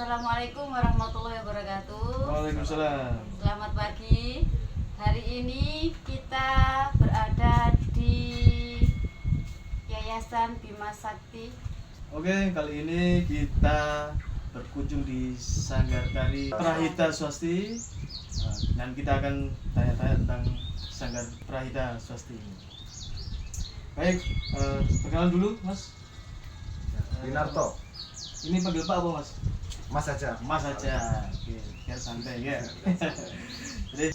Assalamualaikum warahmatullahi wabarakatuh. Waalaikumsalam. Selamat pagi. Hari ini kita berada di Yayasan Bima Sakti. Oke, kali ini kita berkunjung di Sanggar Tari Prahita Swasti. Dan kita akan tanya-tanya tentang Sanggar Prahita Swasti ini. Baik, perkenalan dulu, Mas. Winarto. Ini panggil Pak apa, Mas? Mas aja. Mas aja. Oke, biar santai ya. Jadi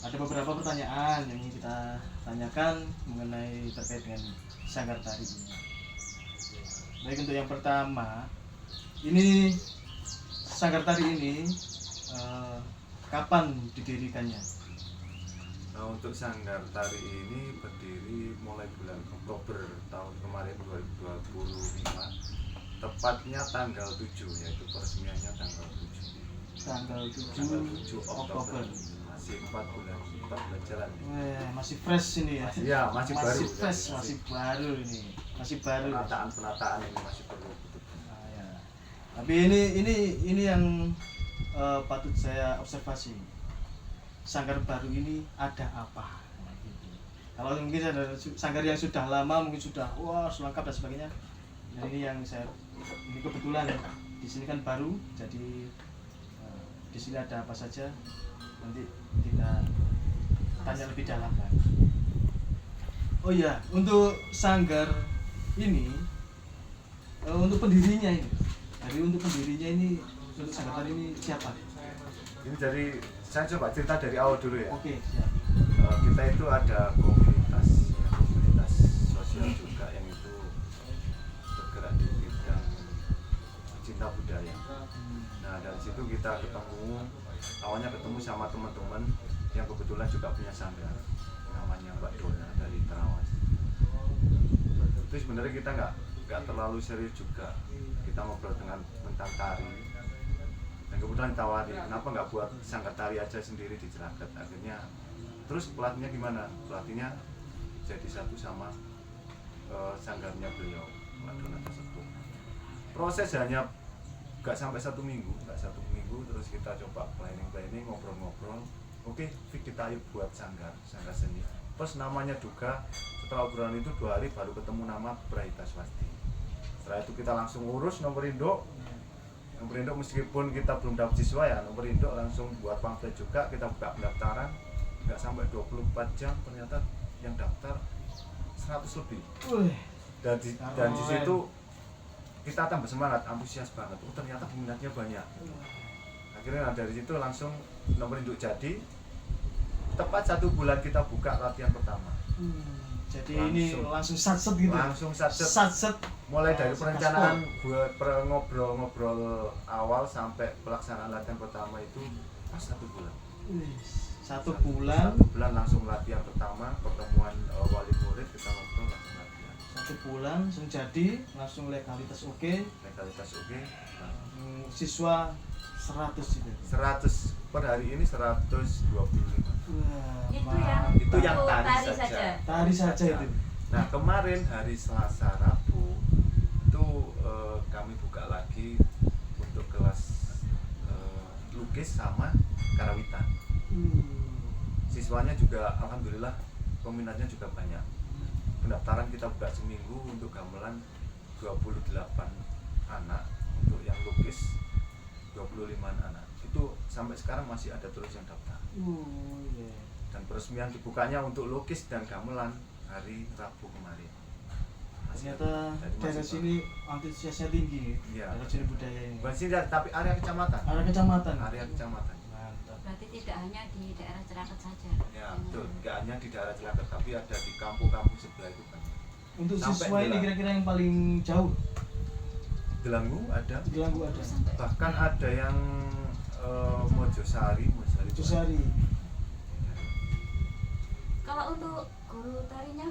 ada beberapa pertanyaan yang ingin kita tanyakan mengenai terkait dengan Sanggar Tari ini. Baik, untuk yang pertama, ini Sanggar Tari ini kapan didirikannya? Nah, untuk Sanggar Tari ini berdiri mulai bulan Oktober tahun kemarin 2025, tepatnya tanggal 7, yaitu peresmiannya tanggal 7. Tanggal 7 Oktober. Masih 4 bulan jalan. Masih fresh ini ya? Iya, masih baru. Masih fresh, masih baru ini. Masih baru. Penataan ini masih perlu betul. Ya. Tapi ini yang patut saya observasi. Sanggar baru ini ada apa? Nah, gitu. Kalau mungkin ada sanggar yang sudah lama, mungkin sudah selengkap dan sebagainya. Nah, ini yang ini kebetulan di sini kan baru, jadi di sini ada apa saja nanti kita tanya lebih dalam kan. Oh iya, untuk sanggar ini untuk pendirinya ini, untuk sanggar tari ini siapa? Ini dari saya coba cerita dari awal dulu ya. Oke, siap. Kita itu ada komunitas sosial juga yang itu bergerak di bidang cinta budaya. Nah, dari situ kita awalnya ketemu sama teman-teman yang kebetulan juga punya sanggar, namanya Mbak Dona dari Terawas. Itu sebenarnya kita nggak terlalu serius juga, kita ngobrol tentang tari. Dan kebetulan ditawari, kenapa nggak buat sanggar tari aja sendiri di Cilacap. Akhirnya terus pelatihnya gimana? Pelatihnya jadi satu sama sanggarnya beliau, Mbak Dona tersebut. Proses hanya nggak sampai satu minggu, terus kita coba planning, ngobrol-ngobrol. Oke, kita yuk buat sanggar seni. Terus namanya juga setelah obrolan itu 2 hari baru ketemu nama Prahita Swasti. Setelah itu kita langsung urus nomor induk meskipun kita belum dapat siswa ya, nomor induk langsung buat pamflet juga, kita buka pendaftaran. Nggak sampai 24 jam ternyata yang daftar 100 lebih. Dan di situ kita tambah semangat, antusias banget. Ternyata peminatnya banyak. Akhirnya dari situ langsung nomor induk jadi. Tepat 1 bulan kita buka latihan pertama. Jadi ini langsung satset gitu. Langsung satset. Mulai dari perencanaan buat ngobrol-ngobrol awal sampai pelaksanaan latihan pertama itu pas 1 bulan. 1 bulan. 1 bulan langsung latihan pertama, pertemuan wali murid, kita ngobrol langsung latihan. 1 bulan langsung jadi, langsung legalitas oke. Siswa 100 itu. 100 per hari ini 125. Itu yang tari saja. Tari saja itu. Nah, kemarin hari Selasa Rabu itu kami buka lagi untuk kelas lukis sama karawitan. Siswanya juga alhamdulillah peminatnya juga banyak. Pendaftaran kita buka seminggu untuk gamelan 28 anak, untuk yang lukis 25 anak. Itu sampai sekarang masih ada terus yang daftar. Dan peresmian dibukanya untuk lukis dan gamelan hari Rabu kemarin. Ternyata daerah sini antusiasnya tinggi ya. Daerah seni budaya ini. Bukan sini tapi area kecamatan. Area kecamatan. Mantap. Berarti tidak hanya di daerah Cilacap saja. Ya, betul. Nggak hanya di daerah Cilacap, tapi ada di kampung-kampung sebelah itu kan. Untuk siswa ini kira-kira yang paling jauh? Gelanggu ada. Bahkan Sampai. ada yang Mojosari. Kalau untuk guru tarinya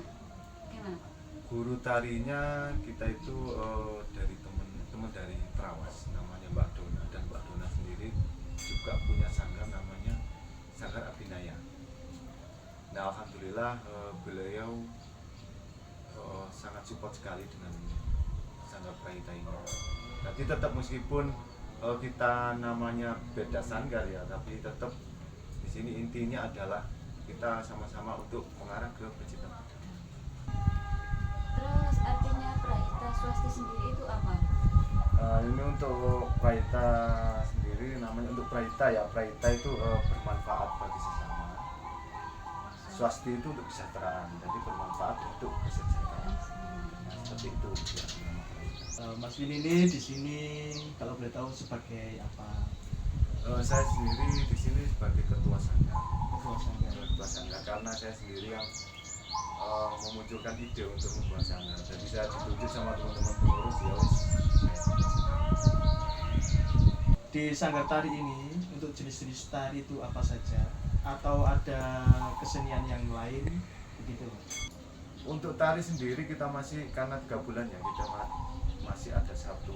gimana, Pak? Guru tarinya kita itu dari teman dari Terawas, namanya Mbak Dona, dan Mbak Dona sendiri juga punya sanggar namanya Sanggar Abinaya. Nah, alhamdulillah beliau sangat support sekali dengan Sanggar Prahita ini. Tapi tetap meskipun kita namanya beda sanggar ya, tapi tetap di sini intinya adalah kita sama-sama untuk mengarah ke pecinta budaya. Terus artinya Praita Swasti sendiri itu apa? Ini untuk Praita sendiri, namanya untuk Praita ya, Praita itu bermanfaat bagi sesama. Swasti itu untuk kesejahteraan, jadi bermanfaat untuk kesejahteraan. Seperti itu ya, nama Praita. Mas Vin ini di sini kalau boleh tahu sebagai apa? Saya sendiri di sini sebagai ketua sanggar. Ketua sanggar. Karena saya sendiri yang memunculkan ide untuk membuat sanggar. Jadi saya ditunjuk sama teman-teman pengurus ya wis. Di sanggar tari ini untuk jenis-jenis tari itu apa saja? Atau ada kesenian yang lain begitu? Untuk tari sendiri kita masih, karena 3 bulan ya, kita masih ada satu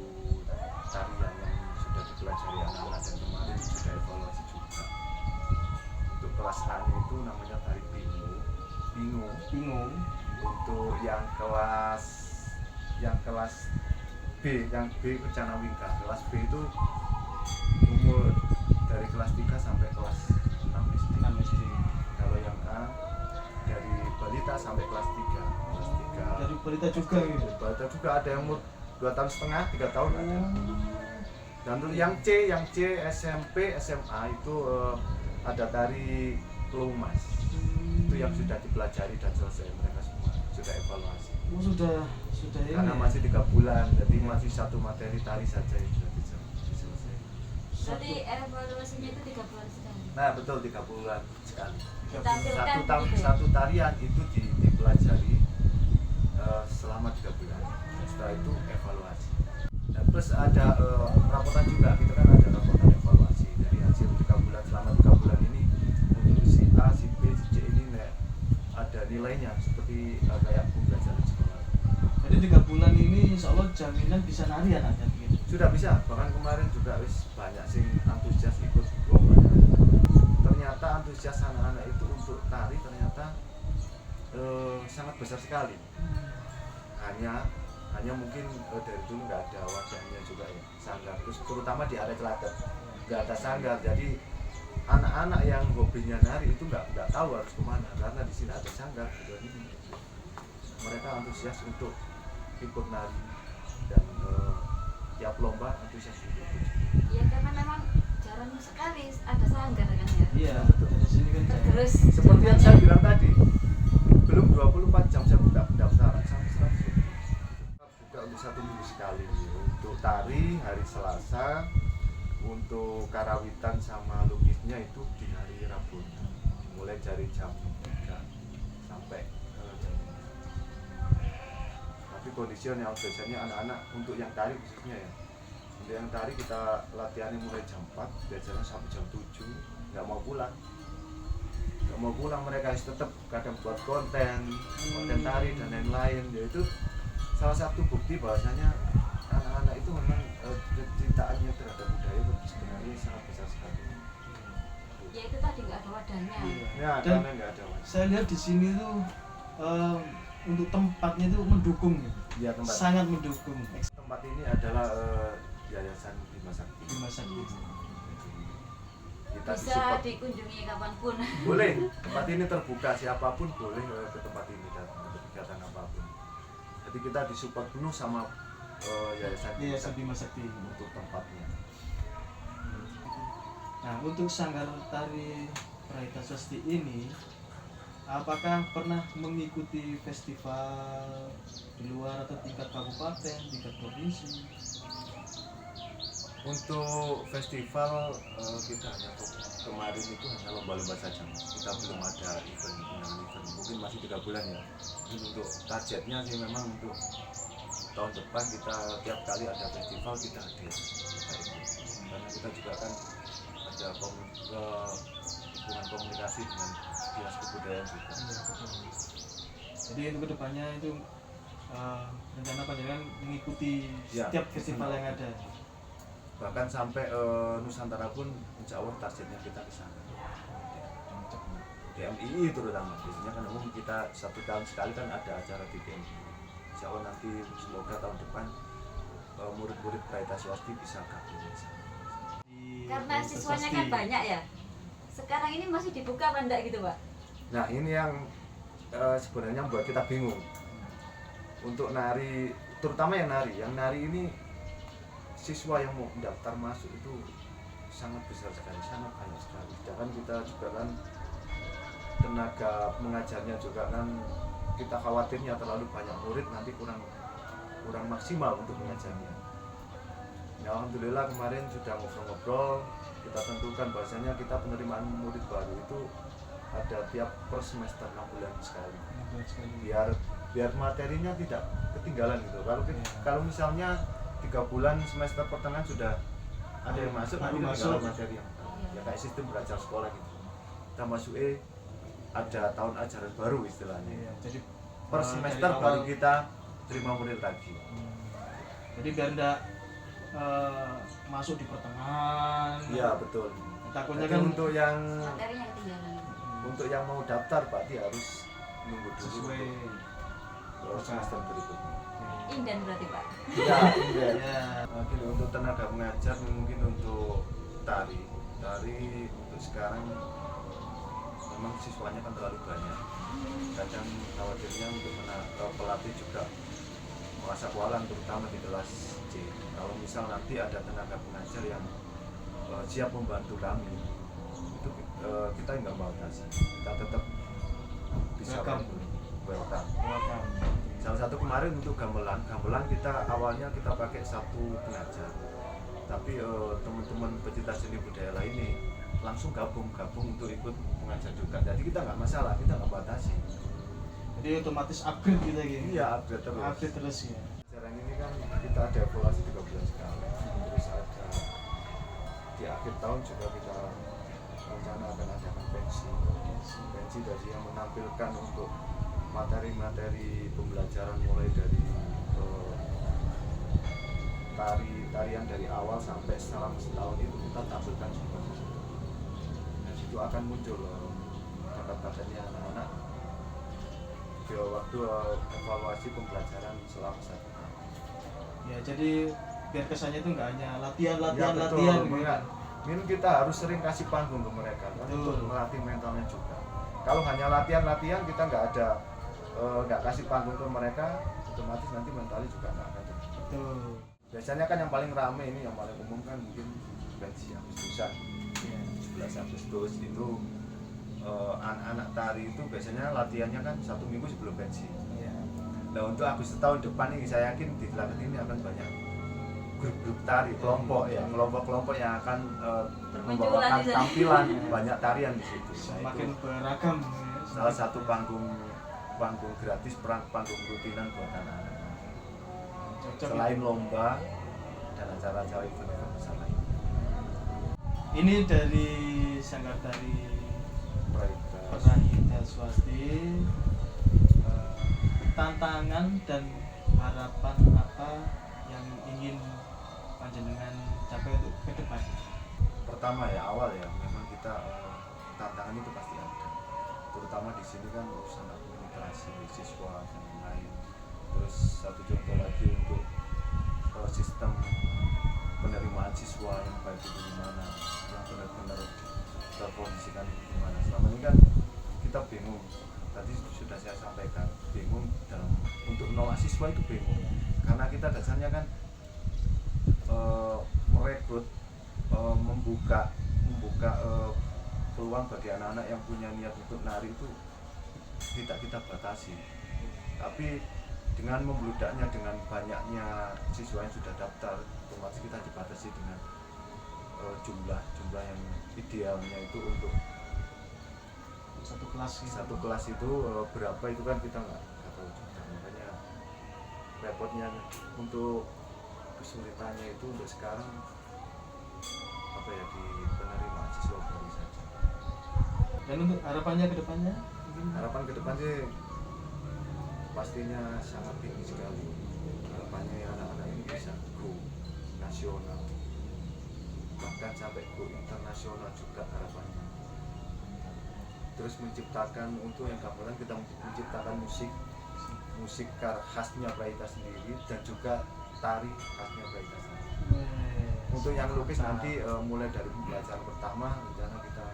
tarian yang sudah dipelajari anak-anak dan kemarin sudah evaluasi juga. Untuk kelas A itu namanya tari bingung. Untuk yang kelas B, yang B Kencana Wingka. Kelas B itu umur dari kelas 3 sampai kelas 6 SD. Kalau yang A dari balita sampai kelas 3. Dari balita juga gitu. Balita juga ada yang umur 2,5 tahun, 3 tahun ada. Dan untuk yang C SMP, SMA itu ada tari Pelumas. Itu yang sudah dipelajari dan selesai, mereka semua sudah evaluasi. Oh, sudah ini. Karena masih 3 bulan, jadi masih satu materi tari saja yang sudah diselesaikan. Berarti evaluasinya itu 3 bulan sekali. Nah betul, 3 bulan sekali. Ditampilkan gitu. Satu tarian itu dipelajari selama 3 bulan. Setelah itu evaluasi. Dan plus ada rapotan juga, kita kan ada rapotan evaluasi dari hasil 3 bulan. Selama 3 bulan ini untuk si A, si B, si C ini ada nilainya seperti kayak pembelajaran sekolah. Jadi 3 bulan ini insya Allah jaminan bisa nari anaknya gitu. Sudah bisa, bahkan kemarin juga wis banyak sing antusias ikut lomba. Ternyata antusias anak-anak itu untuk tari ternyata sangat besar sekali. Hanya mungkin dari dulu nggak ada wajahnya juga ya sanggar, terus terutama di area Celaket nggak ada sanggar, jadi anak-anak yang hobinya nari itu nggak tahu harus kemana, karena di sini ada sanggar. Jadi mereka antusias untuk ikut nari dan tiap lomba antusias untuk ikut. Ya karena memang jarang sekali ada sanggar kan ya. Iya, betul. di sini kan jarang. Terus Seperti yang saya bilang tadi, belum 24 jam saya buka pendaftaran sampai 100. Buka untuk 1 minggu sekali untuk tari hari Selasa, untuk karawitan sama lukisnya itu di hari Rabu, mulai dari jam 3 sampai jam 5. Tapi kondisional biasanya anak-anak untuk yang tari khususnya ya, untuk yang tari kita latihannya mulai jam 4 biasanya sampai jam 7, nggak mau pulang mereka harus tetap kadang buat konten tari dan lain-lain. Yaitu salah satu bukti bahwasanya anak-anak itu memang kecintaannya terhadap budaya itu sebenarnya sangat besar sekali. ya itu tadi nggak ada wadahnya. Ya, Dan karena nggak ada wadah. saya lihat di sini tuh untuk tempatnya itu mendukung ya. Ya, Sangat mendukung. tempat ini adalah Yayasan Bima Sakti. Bima Sakti. Kita Bisa disupport. dikunjungi kapanpun. Boleh, tempat ini terbuka, siapapun boleh ke tempat ini dan untuk kegiatan apapun. Jadi kita disupport penuh sama Yayasan Bima Sakti untuk tempatnya. Nah, untuk sanggar tari Praita Swasti ini, apakah pernah mengikuti festival di luar atau tingkat kabupaten, tingkat provinsi? Untuk festival kita hanya kemarin itu hanya lomba-lomba saja. Kita belum ada event. Mungkin masih 3 bulan ya. Jadi untuk targetnya sih memang untuk tahun depan kita tiap kali ada festival kita hadir. Karena kita juga kan ada hubungan komunikasi dengan dinas kebudayaan juga. Jadi untuk kedepannya itu rencana panjenengan mengikuti Ya, setiap festival yang ada. Bahkan sampai Nusantara pun insya Allah targetnya kita ke sana. DMII terutama, biasanya kan umum kita 1 tahun sekali kan ada acara di DMII. Insya Allah nanti semoga tahun depan murid-murid Praita Swasti bisa gabung di sana. Karena siswanya kan banyak ya. Sekarang ini masih dibuka apa enggak gitu, Pak? Nah ini yang sebenarnya membuat kita bingung untuk nari, terutama yang nari ini siswa yang mau daftar masuk itu sangat besar sekali, sangat banyak sekali. Sedangkan kita juga kan tenaga mengajarnya juga kan kita khawatirnya terlalu banyak murid nanti kurang maksimal untuk mengajarnya. Ya, alhamdulillah kemarin sudah ngobrol-ngobrol, kita tentukan bahasanya kita penerimaan murid baru itu ada tiap per semester 6 bulan sekali. Biar materinya tidak ketinggalan gitu. Kalau misalnya 3 bulan semester pertengahan sudah ada yang masuk, nanti ketinggalan materi yang ya kayak sistem belajar sekolah gitu. Kita masuk ada tahun ajaran baru istilahnya. Jadi per semester baru kita terima murid lagi. Jadi biar enggak masuk di pertengahan. Iya betul. Takutnya jadi kan untuk yang Materinya ketinggalan. untuk yang mau daftar berarti harus nunggu dulu sesuai semester berikutnya. Inden berarti, Pak. Iya, iya. ya. Mungkin untuk tenaga mengajar, mungkin untuk tari untuk sekarang memang siswanya kan terlalu banyak. Kadang khawatirnya untuk pelatih juga merasa kewalahan, terutama di kelas C. Kalau misal nanti ada tenaga pengajar yang siap membantu kami, itu kita nggak batasi, kita tetap bisa welcome. Salah satu kemarin untuk gamelan kita awalnya kita pakai 1 pengajar, tapi teman-teman pecinta seni budaya lainnya langsung gabung untuk ikut mengajar juga. Jadi kita nggak masalah, kita nggak batasi. Jadi otomatis upgrade kita gitu. Iya, upgrade terus ya. Sekarang ini kan kita ada evaluasi 3 bulan sekali. Terus ada di akhir tahun juga kita rencana akan adakan pensi dari yang menampilkan untuk materi-materi pembelajaran mulai dari tarian dari awal sampai selama setahun itu kita tampilkan semua. Dan situ akan muncul bakat-bakatnya anak-anak di waktu evaluasi pembelajaran selama 1 tahun. Ya, jadi biar kesannya itu nggak hanya latihan Ini kita harus sering kasih panggung ke mereka kan, untuk melatih mentalnya juga. Kalau hanya latihan kita nggak kasih panggung ke mereka, otomatis nanti mentalnya juga nggak akan betul. Biasanya kan yang paling rame ini, yang paling umum kan mungkin pensi Agustusan. 11 Agustus itu anak-anak tari itu biasanya latihannya kan 1 minggu sebelum pensi. Nah untuk Agustus tahun depan ini saya yakin di Telaga ini akan banyak grup-grup tari, kelompok-kelompok yang akan membawakan tampilan banyak tarian di situ. Semakin beragam. Salah satu panggung gratis, panggung rutinan buat anak-anak. Selain lomba dan acara-acara event besar lain. Ini dari Sanggar Tari Prahita Swasti, tantangan dan harapan apa yang ingin panjenengan capai untuk ke depan? Pertama ya, awal ya, memang kita tantangan itu pasti ada. Terutama di sini kan urusan administrasi siswa dan lain-lain. Terus satu contoh lagi untuk sistem penerimaan siswa yang baik itu gimana, yang benar-benar terkondisikan itu gimana. Selama ini kan kita bingung. Tadi sudah saya sampaikan, bingung untuk menolak siswa itu bingung. Karena kita dasarnya kan merekrut, membuka peluang bagi anak-anak yang punya niat untuk nari itu tidak kita batasi. Tapi dengan membludaknya, dengan banyaknya siswa yang sudah daftar, otomatis kita dibatasi dengan jumlah yang idealnya itu untuk satu kelas itu berapa itu kan kita nggak tahu juga. Makanya repotnya untuk kesulitannya itu untuk sekarang apa ya, di penerimaan siswa baru saja. Dan untuk harapannya ke depannya? Harapan ke depan sih pastinya sangat tinggi sekali. Harapannya anak-anak ini bisa go nasional, bahkan sampai go internasional juga harapannya. Terus menciptakan, untuk yang gamelan kita menciptakan musik khasnya Prahita sendiri dan juga tari khasnya Prahita sendiri. Untuk yang lukis nanti mulai dari pembelajaran pertama rencana kita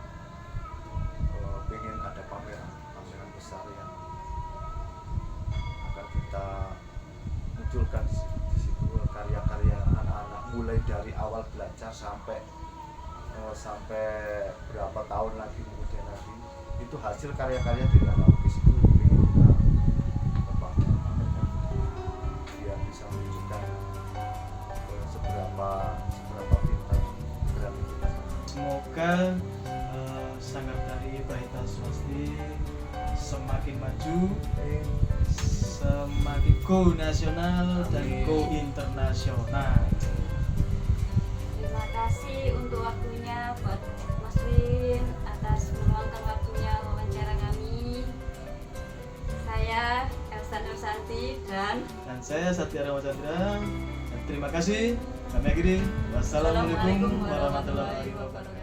pengen ada pameran besar yang akan kita munculkan di situ karya-karya anak-anak mulai dari awal belajar sampai berapa tahun lagi kemudian nanti itu hasil karya-karya dari anak lukis itu ingin kita pamerkan biar bisa menunjukkan seberapa pintar kreativitas. Semoga Sanggar Tari Prahita Swasti semakin maju, semakin go nasional dan go internasional. Terima kasih untuk waktunya buat Mas Win atas meluangkan waktunya wawancara kami. Saya Elsa Nursanti dan saya Satya Rawachandra. Terima kasih. Kami akhiri. Wassalamualaikum warahmatullahi wabarakatuh.